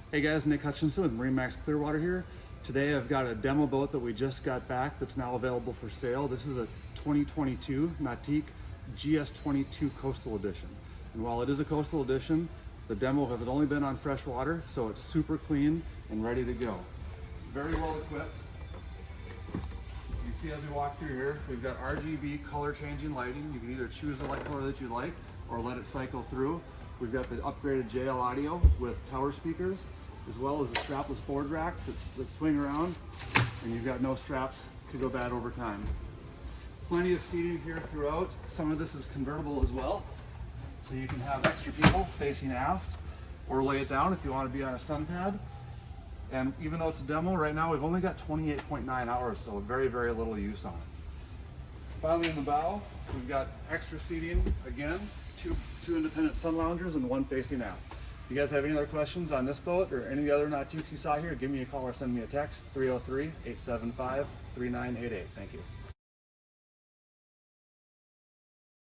Hey guys, Nick Hutchinson with MarineMax Clearwater here. Today I've got a demo boat that we just got back that's now available for sale. This is a 2022 Nautique GS22 Coastal Edition. And while it is a Coastal Edition, the demo has only been on fresh water, so it's super clean and ready to go. Very well equipped. You can see as we walk through here, we've got RGB color changing lighting. You can either choose the light color that you like or let it cycle through. We've got the upgraded JL audio with tower speakers, as well as the strapless board racks that swing around, and you've got no straps to go bad over time. Plenty of seating here throughout. Some of this is convertible as well, so you can have extra people facing aft or lay it down if you want to be on a sun pad. And even though it's a demo, right now we've only got 28.9 hours, so very, very little use on it. Finally in the bow, we've got extra seating again, two independent sun loungers and one facing aft. If you guys have any other questions on this boat or any other Nautiques you saw here, give me a call or send me a text, 303-875-3988. Thank you.